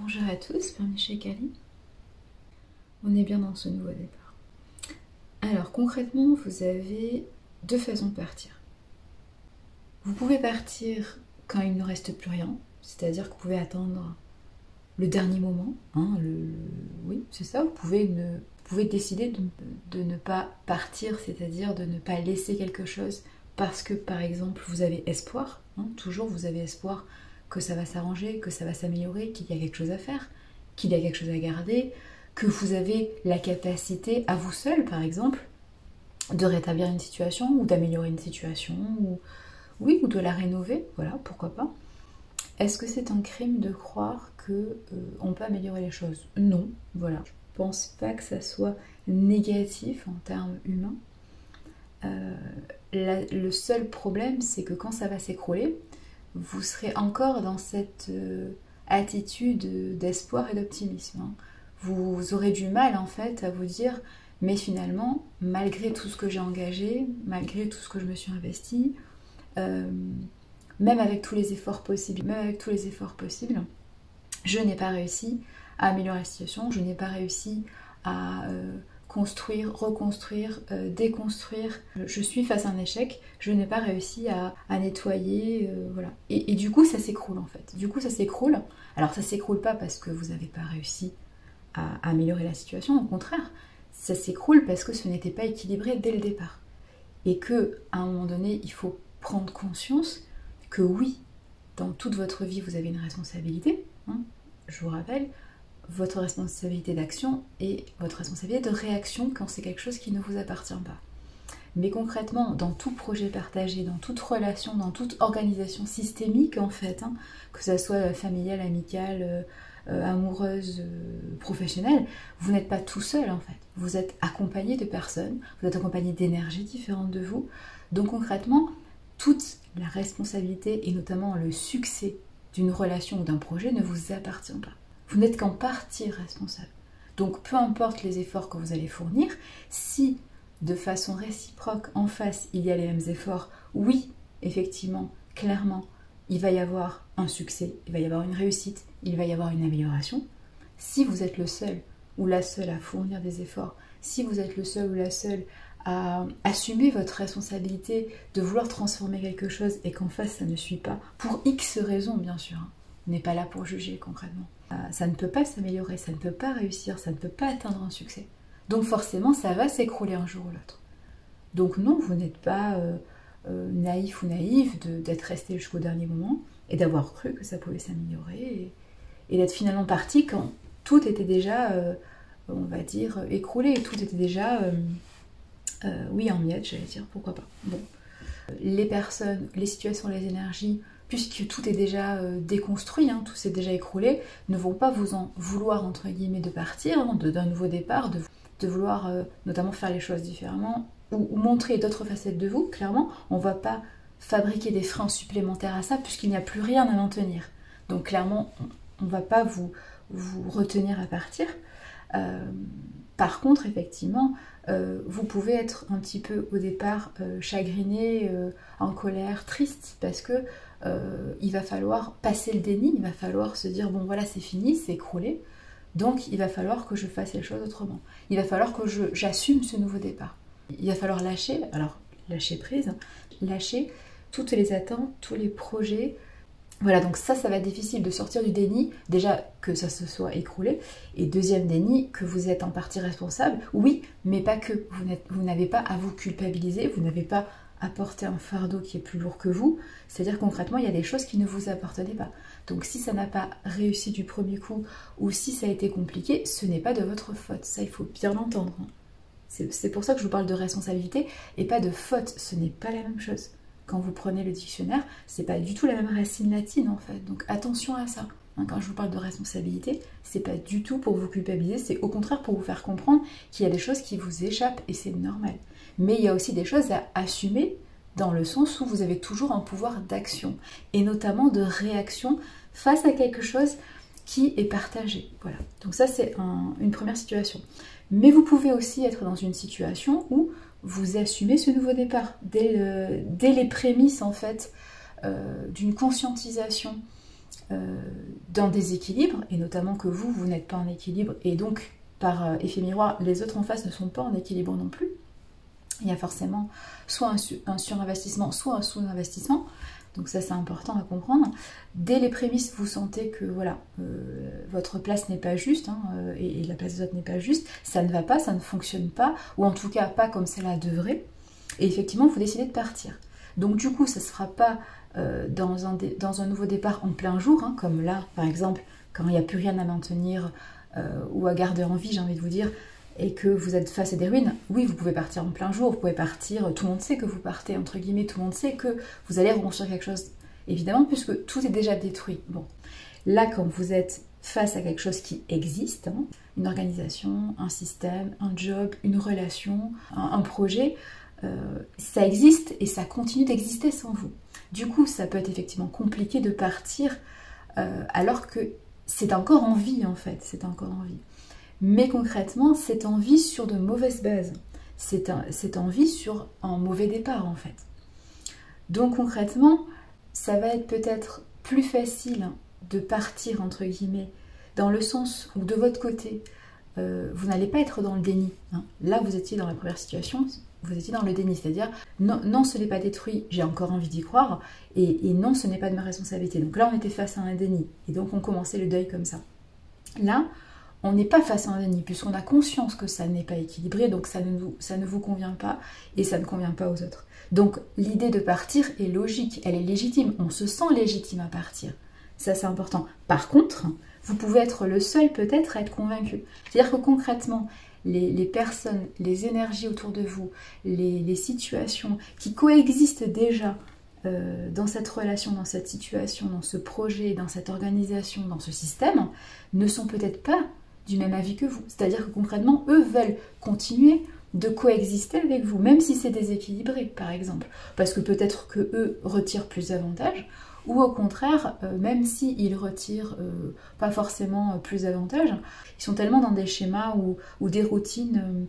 Bonjour à tous, bienvenue chez Kali. On est bien dans ce nouveau départ. Alors concrètement, vous avez deux façons de partir. Vous pouvez partir quand il ne reste plus rien, c'est-à-dire que vous pouvez attendre le dernier moment. Oui, c'est ça, vous pouvez décider de ne pas partir, c'est-à-dire de ne pas laisser quelque chose parce que par exemple vous avez espoir, toujours vous avez espoir que ça va s'arranger, que ça va s'améliorer, qu'il y a quelque chose à faire, qu'il y a quelque chose à garder, que vous avez la capacité à vous seul, par exemple, de rétablir une situation ou d'améliorer une situation, ou de la rénover, voilà, pourquoi pas. Est-ce que c'est un crime de croire qu'on peut améliorer les choses? Non, voilà. Je pense pas que ça soit négatif en termes humains. Le seul problème, c'est que quand ça va s'écrouler, vous serez encore dans cette attitude d'espoir et d'optimisme. Vous aurez du mal en fait à vous dire mais finalement, malgré tout ce que j'ai engagé, malgré tout ce que je me suis investi, même avec tous les efforts possibles, je n'ai pas réussi à améliorer la situation, je n'ai pas réussi à construire, reconstruire, déconstruire. Je suis face à un échec, je n'ai pas réussi à nettoyer, voilà. Et du coup, ça s'écroule en fait. Du coup, ça s'écroule. Alors, ça s'écroule pas parce que vous n'avez pas réussi à améliorer la situation, au contraire. Ça s'écroule parce que ce n'était pas équilibré dès le départ. Et que, à un moment donné, il faut prendre conscience que oui, dans toute votre vie, vous avez une responsabilité. Je vous rappelle, votre responsabilité d'action et votre responsabilité de réaction quand c'est quelque chose qui ne vous appartient pas. Mais concrètement, dans tout projet partagé, dans toute relation, dans toute organisation systémique en fait, que ça soit familiale, amicale, amoureuse, professionnelle, vous n'êtes pas tout seul en fait. Vous êtes accompagné de personnes, vous êtes accompagné d'énergies différentes de vous. Donc concrètement, toute la responsabilité et notamment le succès d'une relation ou d'un projet ne vous appartient pas. Vous n'êtes qu'en partie responsable. Donc peu importe les efforts que vous allez fournir, si de façon réciproque en face il y a les mêmes efforts, oui, effectivement, clairement, il va y avoir un succès, il va y avoir une réussite, il va y avoir une amélioration. Si vous êtes le seul ou la seule à fournir des efforts, si vous êtes le seul ou la seule à assumer votre responsabilité de vouloir transformer quelque chose et qu'en face ça ne suit pas, pour X raisons bien sûr, on n'est pas là pour juger concrètement. Ça ne peut pas s'améliorer, ça ne peut pas réussir, ça ne peut pas atteindre un succès. Donc forcément, ça va s'écrouler un jour ou l'autre. Donc non, vous n'êtes pas naïf ou naïve d'être resté jusqu'au dernier moment et d'avoir cru que ça pouvait s'améliorer et d'être finalement parti quand tout était déjà, on va dire, écroulé, tout était déjà, oui, en miettes, j'allais dire, pourquoi pas. Bon, les personnes, les situations, les énergies, puisque tout est déjà déconstruit, tout s'est déjà écroulé, ne vont pas vous en vouloir, entre guillemets, de partir, d'un nouveau départ, de vouloir notamment faire les choses différemment, ou montrer d'autres facettes de vous, clairement, on ne va pas fabriquer des freins supplémentaires à ça, puisqu'il n'y a plus rien à maintenir. Donc clairement, on ne va pas vous retenir à partir. Par contre, effectivement, vous pouvez être un petit peu au départ chagriné, en colère, triste, parce que il va falloir passer le déni, il va falloir se dire bon voilà c'est fini, c'est écroulé, donc il va falloir que je fasse les choses autrement. Il va falloir que j'assume ce nouveau départ. Il va falloir lâcher, alors lâcher prise, lâcher toutes les attentes, tous les projets. Voilà, donc ça va être difficile de sortir du déni, déjà que ça se soit écroulé, et deuxième déni, que vous êtes en partie responsable, oui, mais pas que, vous n'avez pas à vous culpabiliser, vous n'avez pas à porter un fardeau qui est plus lourd que vous, c'est-à-dire concrètement, il y a des choses qui ne vous appartenaient pas. Donc si ça n'a pas réussi du premier coup, ou si ça a été compliqué, ce n'est pas de votre faute, ça il faut bien l'entendre. C'est pour ça que je vous parle de responsabilité, et pas de faute, ce n'est pas la même chose. Quand vous prenez le dictionnaire, c'est pas du tout la même racine latine en fait, donc attention à ça. Quand je vous parle de responsabilité, c'est pas du tout pour vous culpabiliser, c'est au contraire pour vous faire comprendre qu'il y a des choses qui vous échappent et c'est normal. Mais il y a aussi des choses à assumer dans le sens où vous avez toujours un pouvoir d'action et notamment de réaction face à quelque chose qui est partagé. Voilà. Donc ça c'est une première situation. Mais vous pouvez aussi être dans une situation où vous assumez ce nouveau départ dès les prémices en fait d'une conscientisation dans des équilibres, et notamment que vous n'êtes pas en équilibre, et donc par effet miroir, les autres en face ne sont pas en équilibre non plus. Il y a forcément soit un surinvestissement, soit un sous-investissement. Donc ça, c'est important à comprendre. Dès les prémices, vous sentez que voilà, votre place n'est pas juste, hein, et la place des autres n'est pas juste, ça ne va pas, ça ne fonctionne pas, ou en tout cas pas comme cela devrait. Et effectivement, vous décidez de partir. Donc du coup, ça ne se fera pas dans un nouveau départ en plein jour, hein, comme là, par exemple, quand il n'y a plus rien à maintenir ou à garder en vie, j'ai envie de vous dire, et que vous êtes face à des ruines, oui, vous pouvez partir en plein jour, vous pouvez partir, tout le monde sait que vous partez, entre guillemets, tout le monde sait que vous allez reconstruire quelque chose, évidemment, puisque tout est déjà détruit. Bon, là, quand vous êtes face à quelque chose qui existe, hein, une organisation, un système, un job, une relation, un projet, ça existe et ça continue d'exister sans vous. Du coup, ça peut être effectivement compliqué de partir alors que c'est encore en vie, en fait, c'est encore en vie. Mais concrètement, c'est en vie sur de mauvaises bases. C'est en vie sur un mauvais départ, en fait. Donc concrètement, ça va être peut-être plus facile de partir, entre guillemets, dans le sens où de votre côté, vous n'allez pas être dans le déni. Hein. Là, vous étiez dans la première situation, vous étiez dans le déni, c'est-à-dire non, non, ce n'est pas détruit, j'ai encore envie d'y croire, et non, ce n'est pas de ma responsabilité. Donc là, on était face à un déni, et donc on commençait le deuil comme ça. Là, on n'est pas face à un déni, puisqu'on a conscience que ça n'est pas équilibré, donc ça ne vous convient pas, et ça ne convient pas aux autres. Donc l'idée de partir est logique, elle est légitime, on se sent légitime à partir. Ça, c'est important. Par contre, vous pouvez être le seul peut-être à être convaincu. C'est-à-dire que concrètement, les personnes, les énergies autour de vous, les situations qui coexistent déjà dans cette relation, dans cette situation, dans ce projet, dans cette organisation, dans ce système, ne sont peut-être pas du même avis que vous. C'est-à-dire que concrètement, eux veulent continuer de coexister avec vous, même si c'est déséquilibré, par exemple. Parce que peut-être que eux retirent plus d'avantages, ou au contraire, même s'ils retirent pas forcément plus d'avantages, ils sont tellement dans des schémas ou des routines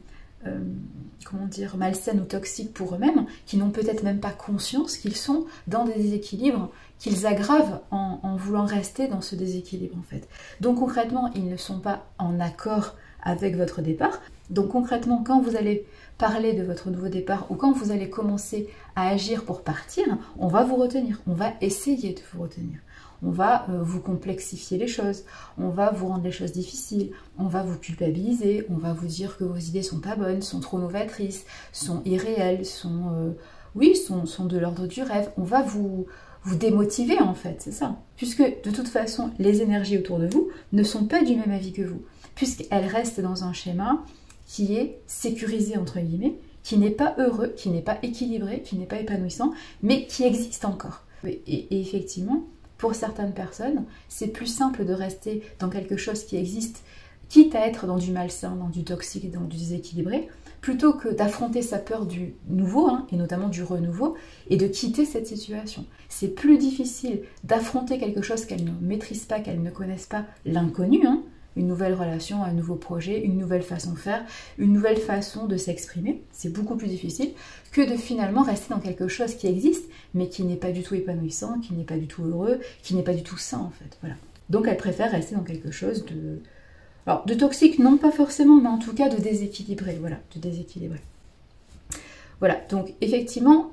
comment dire, malsaines ou toxiques pour eux-mêmes, qu'ils n'ont peut-être même pas conscience qu'ils sont dans des déséquilibres, qu'ils aggravent en voulant rester dans ce déséquilibre en fait. Donc concrètement, ils ne sont pas en accord avec votre départ. Donc concrètement, quand vous allez parler de votre nouveau départ ou quand vous allez commencer à agir pour partir, on va vous retenir, on va essayer de vous retenir. On va vous complexifier les choses, on va vous rendre les choses difficiles, on va vous culpabiliser, on va vous dire que vos idées sont pas bonnes, sont trop novatrices, sont irréelles, sont de l'ordre du rêve. On va vous démotiver en fait, c'est ça. Puisque de toute façon, les énergies autour de vous ne sont pas du même avis que vous, puisqu'elles restent dans un schéma qui est sécurisé entre guillemets, qui n'est pas heureux, qui n'est pas équilibré, qui n'est pas épanouissant, mais qui existe encore. Et effectivement, pour certaines personnes, c'est plus simple de rester dans quelque chose qui existe, quitte à être dans du malsain, dans du toxique, dans du déséquilibré, plutôt que d'affronter sa peur du nouveau, hein, et notamment du renouveau, et de quitter cette situation. C'est plus difficile d'affronter quelque chose qu'elles ne maîtrisent pas, qu'elles ne connaissent pas, l'inconnu, hein, une nouvelle relation, un nouveau projet, une nouvelle façon de faire, une nouvelle façon de s'exprimer. C'est beaucoup plus difficile que de finalement rester dans quelque chose qui existe, mais qui n'est pas du tout épanouissant, qui n'est pas du tout heureux, qui n'est pas du tout sain en fait. Voilà. Donc elle préfère rester dans quelque chose de... Alors de toxique, non pas forcément, mais en tout cas de déséquilibré. Voilà, de déséquilibré. Voilà, donc effectivement,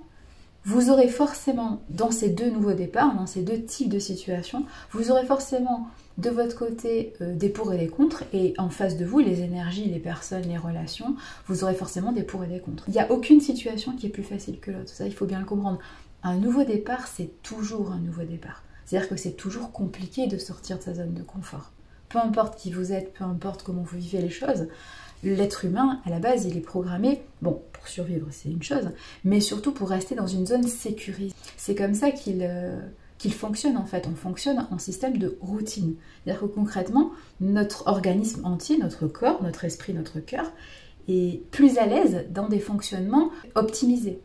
vous aurez forcément, dans ces deux nouveaux départs, dans ces deux types de situations, vous aurez forcément de votre côté des pour et des contre, et en face de vous, les énergies, les personnes, les relations, vous aurez forcément des pour et des contre. Il n'y a aucune situation qui est plus facile que l'autre, ça il faut bien le comprendre. Un nouveau départ, c'est toujours un nouveau départ. C'est-à-dire que c'est toujours compliqué de sortir de sa zone de confort. Peu importe qui vous êtes, peu importe comment vous vivez les choses, l'être humain, à la base, il est programmé, bon, pour survivre, c'est une chose, mais surtout pour rester dans une zone sécurisée. C'est comme ça qu'il fonctionne en fait, on fonctionne en système de routine. C'est-à-dire que concrètement, notre organisme entier, notre corps, notre esprit, notre cœur, est plus à l'aise dans des fonctionnements optimisés.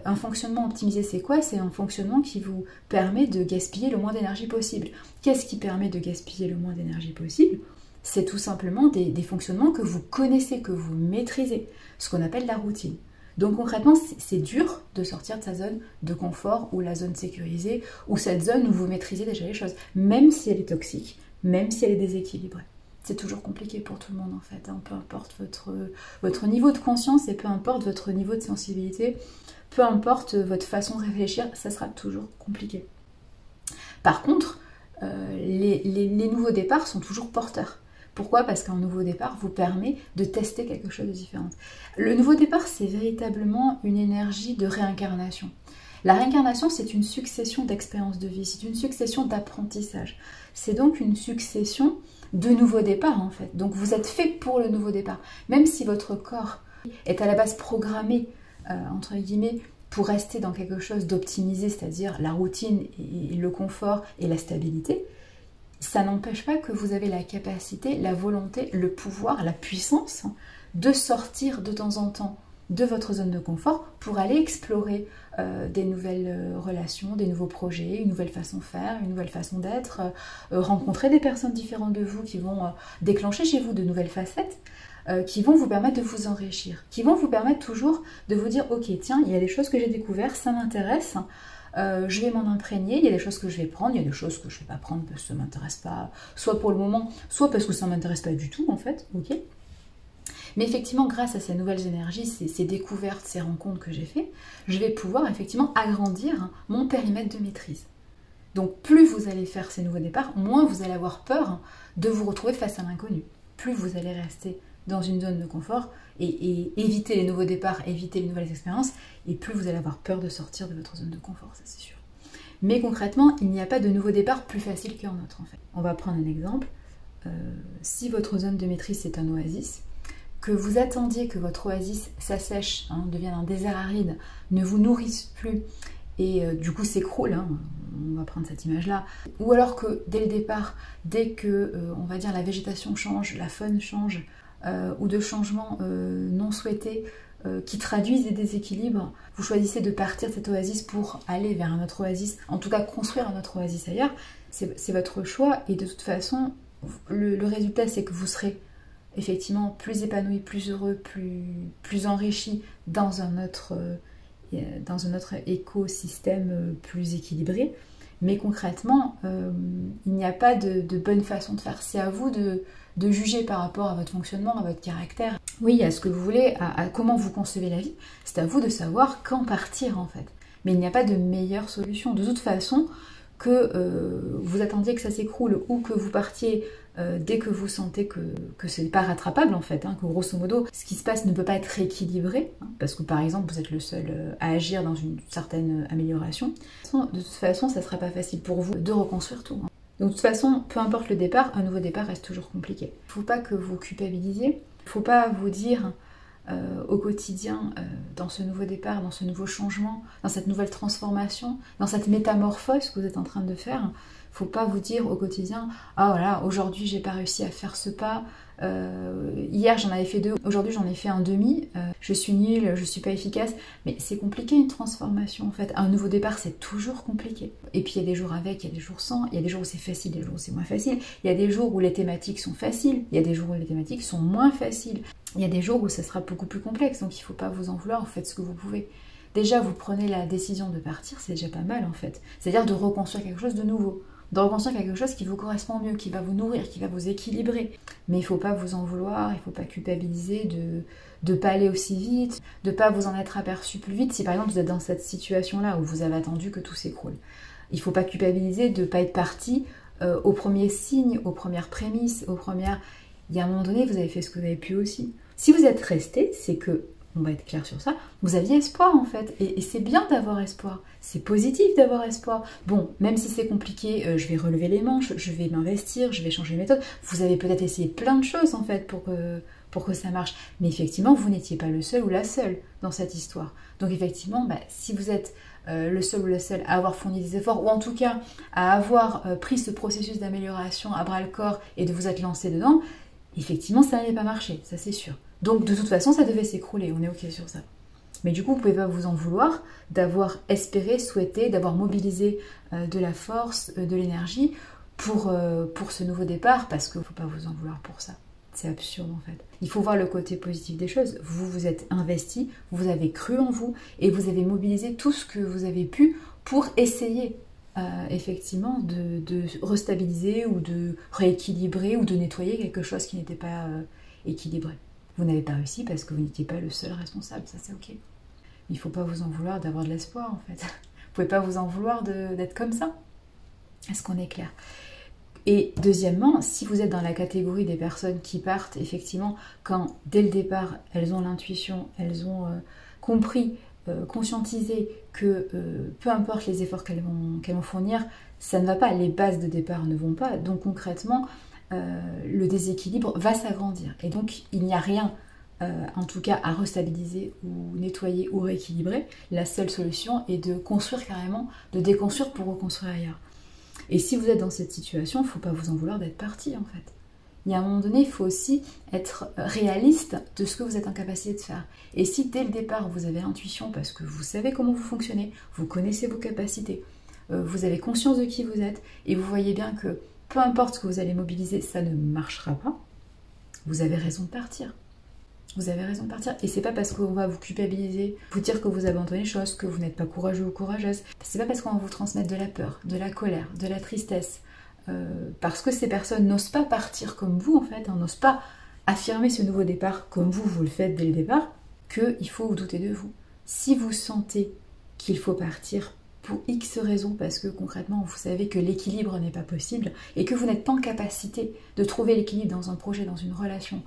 Un fonctionnement optimisé, c'est quoi? C'est un fonctionnement qui vous permet de gaspiller le moins d'énergie possible. Qu'est-ce qui permet de gaspiller le moins d'énergie possible? C'est tout simplement des fonctionnements que vous connaissez, que vous maîtrisez, ce qu'on appelle la routine. Donc concrètement, c'est dur de sortir de sa zone de confort ou la zone sécurisée ou cette zone où vous maîtrisez déjà les choses, même si elle est toxique, même si elle est déséquilibrée. C'est toujours compliqué pour tout le monde en fait, hein. Peu importe votre niveau de conscience et peu importe votre niveau de sensibilité, peu importe votre façon de réfléchir, ça sera toujours compliqué. Par contre, les nouveaux départs sont toujours porteurs. Pourquoi? Parce qu'un nouveau départ vous permet de tester quelque chose de différent. Le nouveau départ, c'est véritablement une énergie de réincarnation. La réincarnation, c'est une succession d'expériences de vie, c'est une succession d'apprentissage. C'est donc une succession de nouveaux départs en fait. Donc vous êtes fait pour le nouveau départ. Même si votre corps est à la base programmé, entre guillemets, pour rester dans quelque chose d'optimisé, c'est-à-dire la routine et le confort et la stabilité, ça n'empêche pas que vous avez la capacité, la volonté, le pouvoir, la puissance de sortir de temps en temps de votre zone de confort pour aller explorer des nouvelles relations, des nouveaux projets, une nouvelle façon de faire, une nouvelle façon d'être, rencontrer des personnes différentes de vous qui vont déclencher chez vous de nouvelles facettes, qui vont vous permettre de vous enrichir, qui vont vous permettre toujours de vous dire ok tiens, il y a des choses que j'ai découvertes, ça m'intéresse, je vais m'en imprégner, il y a des choses que je vais prendre, il y a des choses que je ne vais pas prendre parce que ça ne m'intéresse pas, soit pour le moment, soit parce que ça ne m'intéresse pas du tout en fait, ok. Mais effectivement, grâce à ces nouvelles énergies, ces découvertes, ces rencontres que j'ai faites, je vais pouvoir effectivement agrandir mon périmètre de maîtrise. Donc plus vous allez faire ces nouveaux départs, moins vous allez avoir peur de vous retrouver face à l'inconnu. Plus vous allez rester dans une zone de confort et éviter les nouveaux départs, éviter les nouvelles expériences, et plus vous allez avoir peur de sortir de votre zone de confort, ça c'est sûr. Mais concrètement, il n'y a pas de nouveau départ plus facile qu'un autre en fait. On va prendre un exemple. Si votre zone de maîtrise c'est un oasis, que vous attendiez que votre oasis s'assèche, devienne un désert aride, ne vous nourrisse plus et du coup s'écroule, on va prendre cette image-là, ou alors que dès le départ, dès que on va dire la végétation change, la faune change, ou de changements non souhaités qui traduisent des déséquilibres, vous choisissez de partir de cette oasis pour aller vers un autre oasis, en tout cas construire un autre oasis ailleurs, c'est votre choix et de toute façon, le résultat c'est que vous serez effectivement plus épanoui, plus heureux, plus enrichi dans un autre écosystème plus équilibré. Mais concrètement, il n'y a pas de bonne façon de faire. C'est à vous de juger par rapport à votre fonctionnement, à votre caractère. Oui, à ce que vous voulez, à comment vous concevez la vie. C'est à vous de savoir quand partir en fait. Mais il n'y a pas de meilleure solution. De toute façon, que vous attendiez que ça s'écroule ou que vous partiez dès que vous sentez que ce n'est pas rattrapable en fait, que grosso modo ce qui se passe ne peut pas être rééquilibré, parce que par exemple vous êtes le seul à agir dans une certaine amélioration. De toute façon ça ne sera pas facile pour vous de reconstruire tout. Donc de toute façon, peu importe le départ, un nouveau départ reste toujours compliqué. Il ne faut pas que vous culpabilisiez, il ne faut pas vous dire au quotidien, dans ce nouveau départ, dans ce nouveau changement, dans cette nouvelle transformation, dans cette métamorphose que vous êtes en train de faire, il ne faut pas vous dire au quotidien « Ah voilà, aujourd'hui j'ai pas réussi à faire ce pas, hier j'en avais fait 2, aujourd'hui j'en ai fait un demi, je suis nulle, je suis pas efficace ». Mais c'est compliqué une transformation en fait. Un nouveau départ c'est toujours compliqué. Et puis il y a des jours avec, il y a des jours sans, il y a des jours où c'est facile, des jours où c'est moins facile. Il y a des jours où les thématiques sont faciles, il y a des jours où les thématiques sont moins faciles. Il y a des jours où ça sera beaucoup plus complexe, donc il ne faut pas vous en vouloir, vous faites ce que vous pouvez. Déjà, vous prenez la décision de partir, c'est déjà pas mal en fait. C'est-à-dire de reconstruire quelque chose de nouveau, de reconstruire quelque chose qui vous correspond mieux, qui va vous nourrir, qui va vous équilibrer. Mais il ne faut pas vous en vouloir, il ne faut pas culpabiliser de ne pas aller aussi vite, de ne pas vous en être aperçu plus vite si par exemple vous êtes dans cette situation-là où vous avez attendu que tout s'écroule. Il ne faut pas culpabiliser de ne pas être parti aux premiers signes, aux premières prémices, aux premières... Il y a un moment donné, vous avez fait ce que vous avez pu aussi. Si vous êtes resté, c'est que, on va être clair sur ça, vous aviez espoir en fait. Et c'est bien d'avoir espoir. C'est positif d'avoir espoir. Bon, même si c'est compliqué, je vais relever les manches, je vais m'investir, je vais changer de méthode. Vous avez peut-être essayé plein de choses en fait pour que ça marche. Mais effectivement, vous n'étiez pas le seul ou la seule dans cette histoire. Donc effectivement, si vous êtes le seul ou la seule à avoir fourni des efforts, ou en tout cas à avoir pris ce processus d'amélioration à bras-le-corps et de vous être lancé dedans, effectivement, ça n'allait pas marcher, ça c'est sûr. Donc de toute façon, ça devait s'écrouler, on est ok sur ça. Mais du coup, vous ne pouvez pas vous en vouloir d'avoir espéré, souhaité, d'avoir mobilisé de la force, de l'énergie pour ce nouveau départ, parce qu'il ne faut pas vous en vouloir pour ça. C'est absurde en fait. Il faut voir le côté positif des choses. Vous vous êtes investi, vous avez cru en vous et vous avez mobilisé tout ce que vous avez pu pour essayer effectivement de restabiliser ou de rééquilibrer ou de nettoyer quelque chose qui n'était pas équilibré. Vous n'avez pas réussi parce que vous n'étiez pas le seul responsable, ça c'est ok. Il ne faut pas vous en vouloir d'avoir de l'espoir en fait. Vous pouvez pas vous en vouloir d'être comme ça. Est-ce qu'on est clair? Et deuxièmement, si vous êtes dans la catégorie des personnes qui partent effectivement quand dès le départ elles ont l'intuition, elles ont compris, conscientisé que peu importe les efforts qu'elles vont fournir, ça ne va pas, les bases de départ ne vont pas, donc concrètement le déséquilibre va s'agrandir et donc il n'y a rien en tout cas à restabiliser ou nettoyer ou rééquilibrer. La seule solution est de construire carrément, de déconstruire pour reconstruire ailleurs. Et si vous êtes dans cette situation, il ne faut pas vous en vouloir d'être parti en fait. Il y a un moment donné, il faut aussi être réaliste de ce que vous êtes en capacité de faire. Et si dès le départ, vous avez l'intuition parce que vous savez comment vous fonctionnez, vous connaissez vos capacités, vous avez conscience de qui vous êtes, et vous voyez bien que peu importe ce que vous allez mobiliser, ça ne marchera pas, vous avez raison de partir. Vous avez raison de partir. Et c'est pas parce qu'on va vous culpabiliser, vous dire que vous abandonnez les choses, que vous n'êtes pas courageux ou courageuse. C'est pas parce qu'on va vous transmettre de la peur, de la colère, de la tristesse, parce que ces personnes n'osent pas partir comme vous en fait, n'osent pas affirmer ce nouveau départ comme vous le faites dès le départ, qu'il faut vous douter de vous. Si vous sentez qu'il faut partir pour X raisons, parce que concrètement vous savez que l'équilibre n'est pas possible et que vous n'êtes pas en capacité de trouver l'équilibre dans un projet, dans une relation,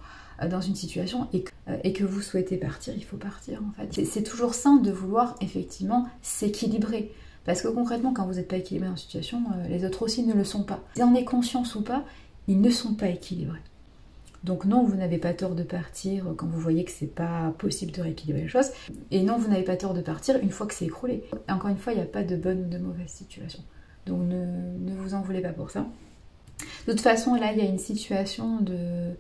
dans une situation et que vous souhaitez partir, il faut partir en fait. C'est toujours sain de vouloir effectivement s'équilibrer. Parce que concrètement, quand vous n'êtes pas équilibré en situation, les autres aussi ne le sont pas. Si en est conscience ou pas, ils ne sont pas équilibrés. Donc non, vous n'avez pas tort de partir quand vous voyez que c'est pas possible de rééquilibrer les choses. Et non, vous n'avez pas tort de partir une fois que c'est écroulé. Et encore une fois, il n'y a pas de bonne ou de mauvaise situation. Donc ne vous en voulez pas pour ça. De toute façon, là, il y a une situation de...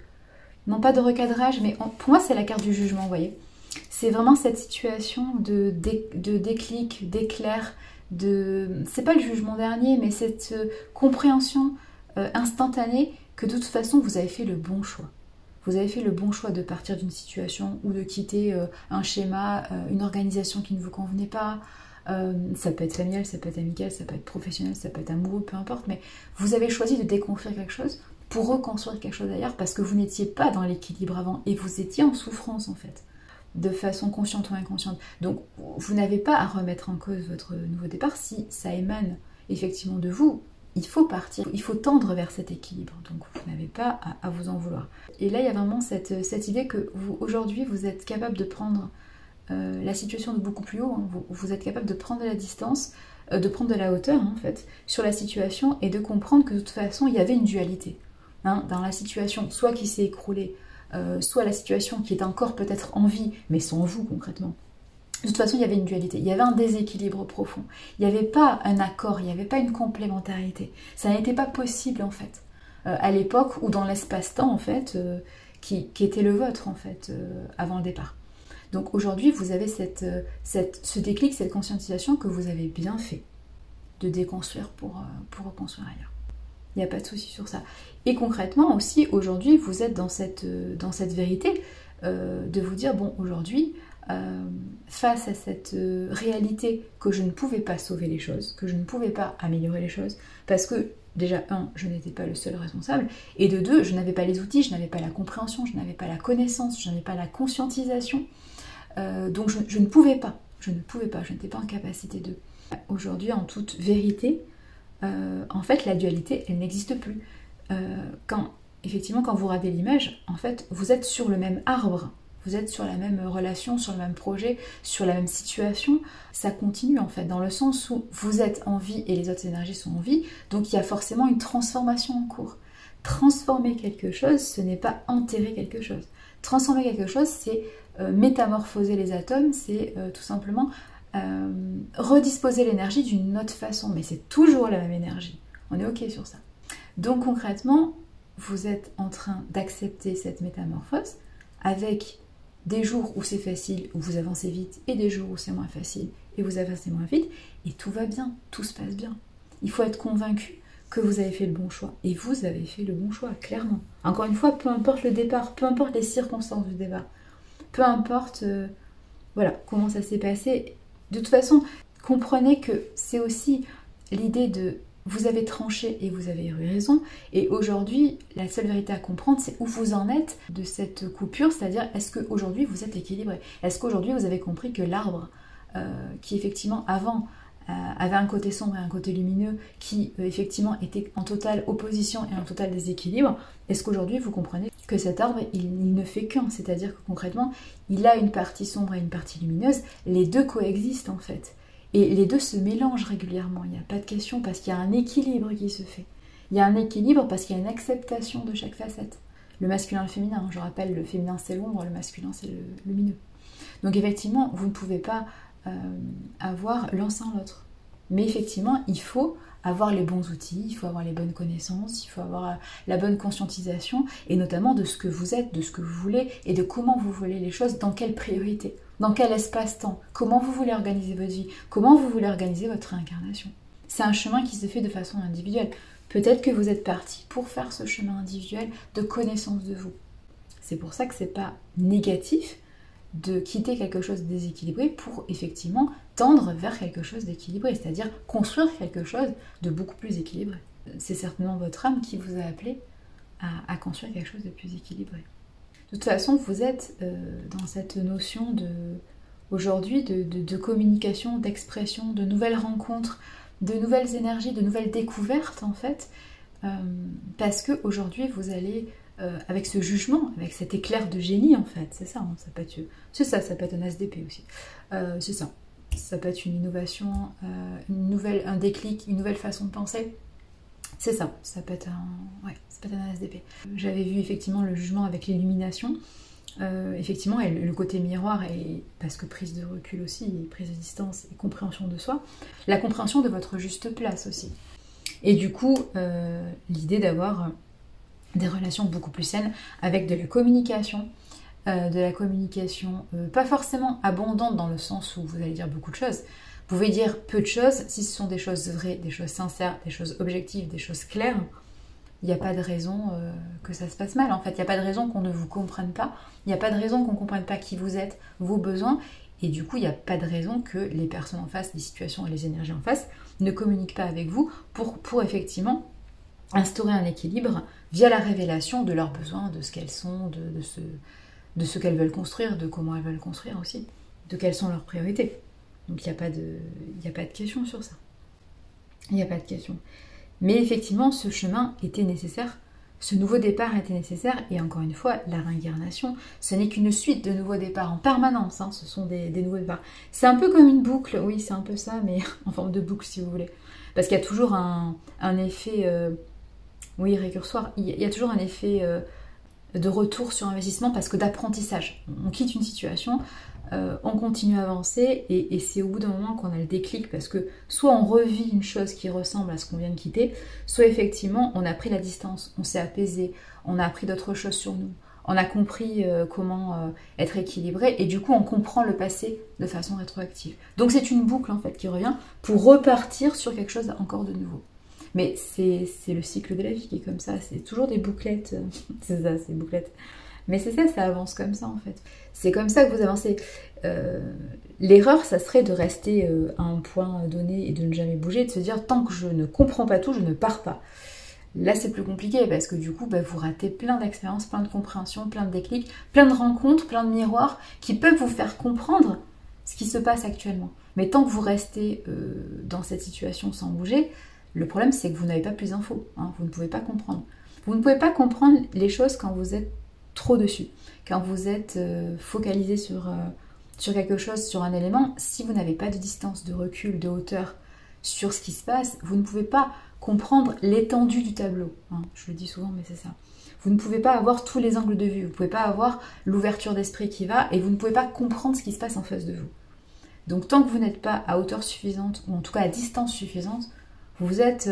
non pas de recadrage, mais pour moi c'est la carte du jugement, vous voyez. C'est vraiment cette situation de déclic, d'éclair, c'est pas le jugement dernier, mais cette compréhension instantanée que de toute façon vous avez fait le bon choix. Vous avez fait le bon choix de partir d'une situation ou de quitter un schéma, une organisation qui ne vous convenait pas. Ça peut être familial, ça peut être amical, ça peut être professionnel, ça peut être amoureux, peu importe, mais vous avez choisi de déconstruire quelque chose pour reconstruire quelque chose ailleurs parce que vous n'étiez pas dans l'équilibre avant et vous étiez en souffrance en fait, de façon consciente ou inconsciente. Donc vous n'avez pas à remettre en cause votre nouveau départ si ça émane effectivement de vous. Il faut partir, il faut tendre vers cet équilibre, donc vous n'avez pas à vous en vouloir. Et là il y a vraiment cette idée que aujourd'hui vous êtes capable de prendre la situation de beaucoup plus haut, hein. Vous êtes capable de prendre de la distance, de prendre de la hauteur en fait, sur la situation et de comprendre que de toute façon il y avait une dualité. Hein, dans la situation, soit qui s'est écroulée, soit la situation qui est encore peut-être en vie, mais sans vous concrètement. De toute façon, il y avait une dualité, il y avait un déséquilibre profond. Il n'y avait pas un accord, il n'y avait pas une complémentarité. Ça n'était pas possible en fait, à l'époque ou dans l'espace-temps en fait, qui était le vôtre en fait, avant le départ. Donc aujourd'hui, vous avez ce déclic, cette conscientisation que vous avez bien fait de déconstruire pour reconstruire ailleurs. Il n'y a pas de souci sur ça. Et concrètement aussi, aujourd'hui, vous êtes dans cette vérité de vous dire, bon, aujourd'hui, face à cette réalité que je ne pouvais pas sauver les choses, que je ne pouvais pas améliorer les choses, parce que déjà, je n'étais pas le seul responsable, et de deux, je n'avais pas les outils, je n'avais pas la compréhension, je n'avais pas la connaissance, je n'avais pas la conscientisation, donc je ne pouvais pas, je n'étais pas en capacité de. Aujourd'hui, en toute vérité, en fait, la dualité, elle n'existe plus. Effectivement, quand vous regardez l'image, en fait, vous êtes sur le même arbre, vous êtes sur la même relation, sur le même projet, sur la même situation. Ça continue, en fait, dans le sens où vous êtes en vie et les autres énergies sont en vie, donc il y a forcément une transformation en cours. Transformer quelque chose, ce n'est pas enterrer quelque chose. Transformer quelque chose, c'est métamorphoser les atomes, c'est tout simplement redisposer l'énergie d'une autre façon, mais c'est toujours la même énergie. On est ok sur ça. Donc concrètement, vous êtes en train d'accepter cette métamorphose avec des jours où c'est facile, où vous avancez vite, et des jours où c'est moins facile, et vous avancez moins vite, et tout va bien, tout se passe bien. Il faut être convaincu que vous avez fait le bon choix. Et vous avez fait le bon choix, clairement. Encore une fois, peu importe le départ, peu importe les circonstances du départ, peu importe voilà, comment ça s'est passé. De toute façon, comprenez que c'est aussi l'idée de vous avez tranché et vous avez eu raison. Et aujourd'hui, la seule vérité à comprendre, c'est où vous en êtes de cette coupure, c'est-à-dire est-ce qu'aujourd'hui vous êtes équilibré? Est-ce qu'aujourd'hui vous avez compris que l'arbre, qui effectivement avant avait un côté sombre et un côté lumineux, qui effectivement était en totale opposition et en total déséquilibre, est-ce qu'aujourd'hui vous comprenez que cet arbre, il ne fait qu'un, c'est-à-dire que concrètement, il a une partie sombre et une partie lumineuse, les deux coexistent en fait. Et les deux se mélangent régulièrement, il n'y a pas de question, parce qu'il y a un équilibre qui se fait. Il y a un équilibre parce qu'il y a une acceptation de chaque facette. Le masculin et le féminin, je rappelle, le féminin c'est l'ombre, le masculin c'est le lumineux. Donc effectivement, vous ne pouvez pas avoir l'un sans l'autre. Mais effectivement, il faut avoir les bons outils, il faut avoir les bonnes connaissances, il faut avoir la bonne conscientisation, et notamment de ce que vous êtes, de ce que vous voulez, et de comment vous voulez les choses, dans quelle priorité. Dans quel espace-temps? Comment vous voulez organiser votre vie? Comment vous voulez organiser votre réincarnation? C'est un chemin qui se fait de façon individuelle. Peut-être que vous êtes parti pour faire ce chemin individuel de connaissance de vous. C'est pour ça que c'est pas négatif de quitter quelque chose de déséquilibré pour effectivement tendre vers quelque chose d'équilibré, c'est-à-dire construire quelque chose de beaucoup plus équilibré. C'est certainement votre âme qui vous a appelé à construire quelque chose de plus équilibré. De toute façon, vous êtes dans cette notion aujourd'hui de communication, d'expression, de nouvelles rencontres, de nouvelles énergies, de nouvelles découvertes en fait, parce qu'aujourd'hui vous allez, avec ce jugement, avec cet éclair de génie en fait, c'est ça, hein, ça peut être un SDP aussi, c'est ça. Ça peut être une innovation, un déclic, une nouvelle façon de penser. C'est ça, ça peut être un SDP. J'avais vu effectivement le jugement avec l'illumination, effectivement, et le côté miroir, et parce que prise de recul aussi, et prise de distance et compréhension de soi, la compréhension de votre juste place aussi. Et du coup, l'idée d'avoir des relations beaucoup plus saines avec de la communication, pas forcément abondante dans le sens où vous allez dire beaucoup de choses. Vous pouvez dire peu de choses si ce sont des choses vraies, des choses sincères, des choses objectives, des choses claires. Il n'y a pas de raison que ça se passe mal en fait. Il n'y a pas de raison qu'on ne vous comprenne pas. Il n'y a pas de raison qu'on ne comprenne pas qui vous êtes, vos besoins. Et du coup, il n'y a pas de raison que les personnes en face, les situations et les énergies en face ne communiquent pas avec vous pour effectivement instaurer un équilibre via la révélation de leurs besoins, de ce qu'elles sont, de ce qu'elles veulent construire, de comment elles veulent construire aussi, de quelles sont leurs priorités. Donc il n'y a pas de question sur ça. Il n'y a pas de question. Mais effectivement, ce chemin était nécessaire, ce nouveau départ était nécessaire, et encore une fois, la réincarnation, ce n'est qu'une suite de nouveaux départs en permanence, hein, ce sont des nouveaux départs. C'est un peu comme une boucle, oui, c'est un peu ça, mais en forme de boucle si vous voulez. Parce qu'il y a toujours un effet, récursoire, il y a toujours un effet de retour sur investissement, parce que d'apprentissage. On quitte une situation, on continue à avancer, et c'est au bout d'un moment qu'on a le déclic, parce que soit on revit une chose qui ressemble à ce qu'on vient de quitter, soit effectivement on a pris la distance, on s'est apaisé, on a appris d'autres choses sur nous, on a compris comment être équilibré, et du coup on comprend le passé de façon rétroactive. Donc c'est une boucle en fait qui revient pour repartir sur quelque chose encore de nouveau. Mais c'est le cycle de la vie qui est comme ça, c'est toujours des bouclettes, c'est ça, c'est des bouclettes. Mais c'est ça, ça avance comme ça en fait. C'est comme ça que vous avancez. L'erreur, ça serait de rester à un point donné et de ne jamais bouger, de se dire tant que je ne comprends pas tout, je ne pars pas. Là, c'est plus compliqué parce que du coup, vous ratez plein d'expériences, plein de compréhensions, plein de déclics, plein de rencontres, plein de miroirs qui peuvent vous faire comprendre ce qui se passe actuellement. Mais tant que vous restez dans cette situation sans bouger, le problème, c'est que vous n'avez pas plus d'infos. Hein, vous ne pouvez pas comprendre. Vous ne pouvez pas comprendre les choses quand vous êtes trop dessus, quand vous êtes focalisé sur quelque chose, sur un élément. Si vous n'avez pas de distance, de recul, de hauteur sur ce qui se passe, vous ne pouvez pas comprendre l'étendue du tableau. Hein, je le dis souvent, mais c'est ça. Vous ne pouvez pas avoir tous les angles de vue, vous ne pouvez pas avoir l'ouverture d'esprit qui va, et vous ne pouvez pas comprendre ce qui se passe en face de vous. Donc tant que vous n'êtes pas à hauteur suffisante, ou en tout cas à distance suffisante, vous êtes,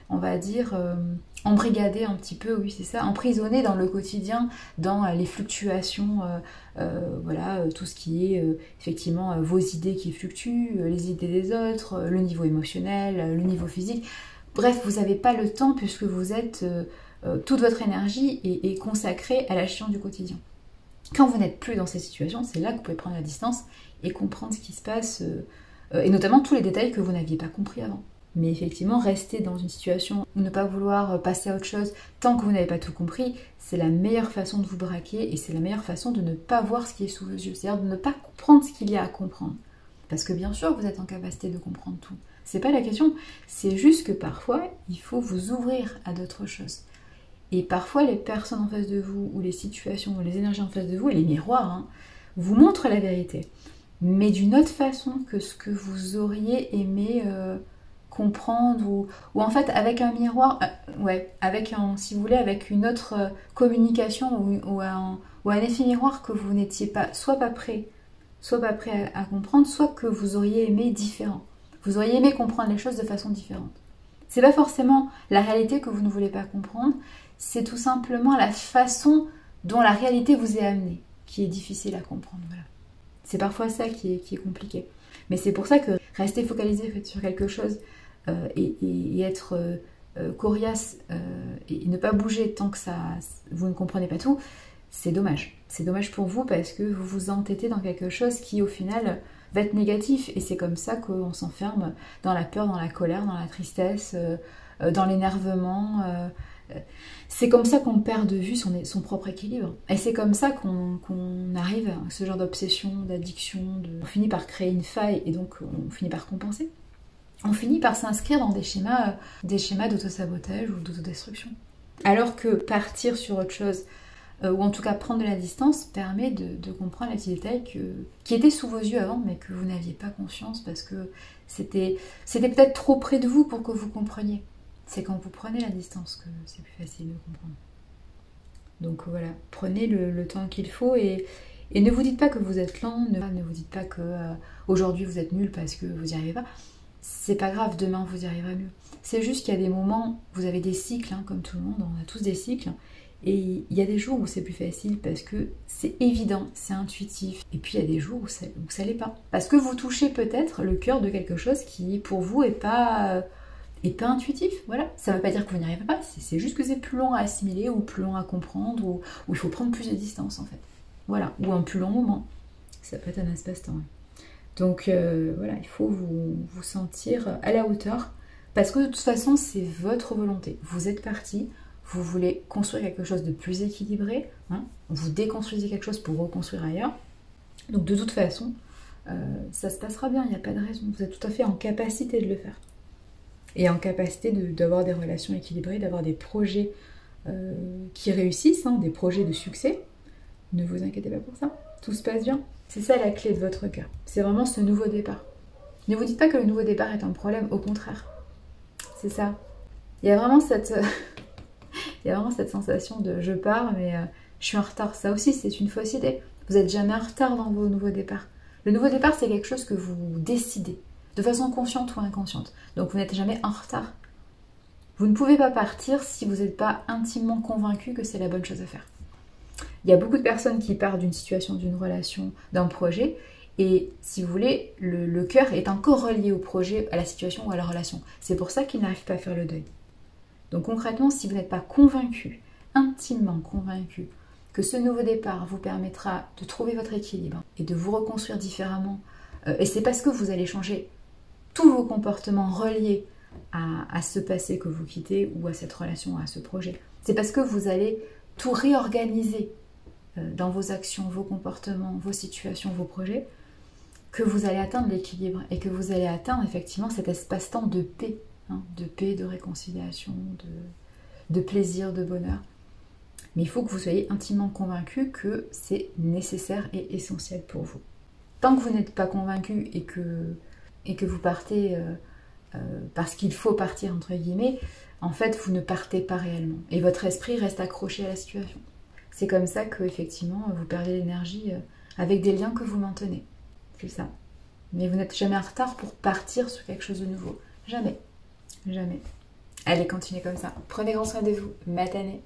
on va dire, embrigadé un petit peu, oui c'est ça, emprisonné dans le quotidien, dans les fluctuations, tout ce qui est effectivement vos idées qui fluctuent, les idées des autres, le niveau émotionnel, le niveau physique. Bref, vous n'avez pas le temps puisque vous êtes... toute votre énergie est consacrée à la gestion du quotidien. Quand vous n'êtes plus dans ces situations, c'est là que vous pouvez prendre la distance et comprendre ce qui se passe, et notamment tous les détails que vous n'aviez pas compris avant. Mais effectivement, rester dans une situation où ne pas vouloir passer à autre chose tant que vous n'avez pas tout compris, c'est la meilleure façon de vous braquer et c'est la meilleure façon de ne pas voir ce qui est sous vos yeux, c'est-à-dire de ne pas comprendre ce qu'il y a à comprendre. Parce que bien sûr, vous êtes en capacité de comprendre tout. C'est pas la question, c'est juste que parfois, il faut vous ouvrir à d'autres choses. Et parfois, les personnes en face de vous, ou les situations, ou les énergies en face de vous, et les miroirs, hein, vous montrent la vérité. Mais d'une autre façon que ce que vous auriez aimé comprendre, ou en fait avec un miroir, si vous voulez, avec une autre communication, ou un effet miroir que vous n'étiez pas, soit pas prêt à comprendre, soit que vous auriez aimé différent. Vous auriez aimé comprendre les choses de façon différente. C'est pas forcément la réalité que vous ne voulez pas comprendre, c'est tout simplement la façon dont la réalité vous est amenée qui est difficile à comprendre. Voilà. C'est parfois ça qui est compliqué. Mais c'est pour ça que rester focalisé sur quelque chose et être coriace et ne pas bouger tant que vous ne comprenez pas tout, c'est dommage. C'est dommage pour vous parce que vous vous entêtez dans quelque chose qui au final va être négatif. Et c'est comme ça qu'on s'enferme dans la peur, dans la colère, dans la tristesse, dans l'énervement. C'est comme ça qu'on perd de vue son propre équilibre. Et c'est comme ça qu'on arrive à ce genre d'obsession, d'addiction. On finit par créer une faille et donc on finit par compenser. On finit par s'inscrire dans des schémas d'autosabotage ou d'autodestruction. Alors que partir sur autre chose, ou en tout cas prendre de la distance, permet de comprendre les petits détails qui étaient sous vos yeux avant, mais que vous n'aviez pas conscience parce que c'était peut-être trop près de vous pour que vous compreniez. C'est quand vous prenez la distance que c'est plus facile de comprendre. Donc voilà, prenez le temps qu'il faut et ne vous dites pas que vous êtes lent, ne vous dites pas que aujourd'hui vous êtes nul parce que vous n'y arrivez pas. C'est pas grave, demain vous y arriverez mieux. C'est juste qu'il y a des moments, vous avez des cycles, hein, comme tout le monde, on a tous des cycles, et il y a des jours où c'est plus facile parce que c'est évident, c'est intuitif, et puis il y a des jours où ça l'est pas. Parce que vous touchez peut-être le cœur de quelque chose qui pour vous est pas intuitif, voilà. Ça ne veut pas dire que vous n'y arrivez pas, c'est juste que c'est plus long à assimiler ou plus long à comprendre ou il faut prendre plus de distance en fait. Voilà, ou un plus long moment. Ça peut être un espace-temps. Donc voilà, il faut vous sentir à la hauteur parce que de toute façon c'est votre volonté. Vous êtes parti, vous voulez construire quelque chose de plus équilibré, hein, vous déconstruisez quelque chose pour reconstruire ailleurs. Donc de toute façon, ça se passera bien, il n'y a pas de raison. Vous êtes tout à fait en capacité de le faire. Et en capacité d'avoir des relations équilibrées, d'avoir des projets qui réussissent, hein, des projets de succès. Ne vous inquiétez pas pour ça, tout se passe bien. C'est ça la clé de votre cas, c'est vraiment ce nouveau départ. Ne vous dites pas que le nouveau départ est un problème, au contraire. C'est ça. Il y a vraiment cette sensation de je pars mais je suis en retard. Ça aussi c'est une fausse idée. Vous n'êtes jamais en retard dans vos nouveaux départs. Le nouveau départ c'est quelque chose que vous décidez. De façon consciente ou inconsciente. Donc vous n'êtes jamais en retard. Vous ne pouvez pas partir si vous n'êtes pas intimement convaincu que c'est la bonne chose à faire. Il y a beaucoup de personnes qui partent d'une situation, d'une relation, d'un projet, et si vous voulez, le cœur est encore relié au projet, à la situation ou à la relation. C'est pour ça qu'ils n'arrivent pas à faire le deuil. Donc concrètement, si vous n'êtes pas convaincu, intimement convaincu, que ce nouveau départ vous permettra de trouver votre équilibre et de vous reconstruire différemment, et c'est parce que vous allez changer tous vos comportements reliés à ce passé que vous quittez ou à cette relation, à ce projet. C'est parce que vous allez tout réorganiser dans vos actions, vos comportements, vos situations, vos projets, que vous allez atteindre l'équilibre et que vous allez atteindre effectivement cet espace-temps de paix, hein, de réconciliation, de plaisir, de bonheur. Mais il faut que vous soyez intimement convaincu que c'est nécessaire et essentiel pour vous. Tant que vous n'êtes pas convaincu et que vous partez parce qu'il faut partir, entre guillemets, en fait, vous ne partez pas réellement. Et votre esprit reste accroché à la situation. C'est comme ça que, effectivement, vous perdez l'énergie avec des liens que vous maintenez. C'est ça. Mais vous n'êtes jamais en retard pour partir sur quelque chose de nouveau. Jamais. Jamais. Allez, continuez comme ça. Prenez grand soin de vous. Matanez.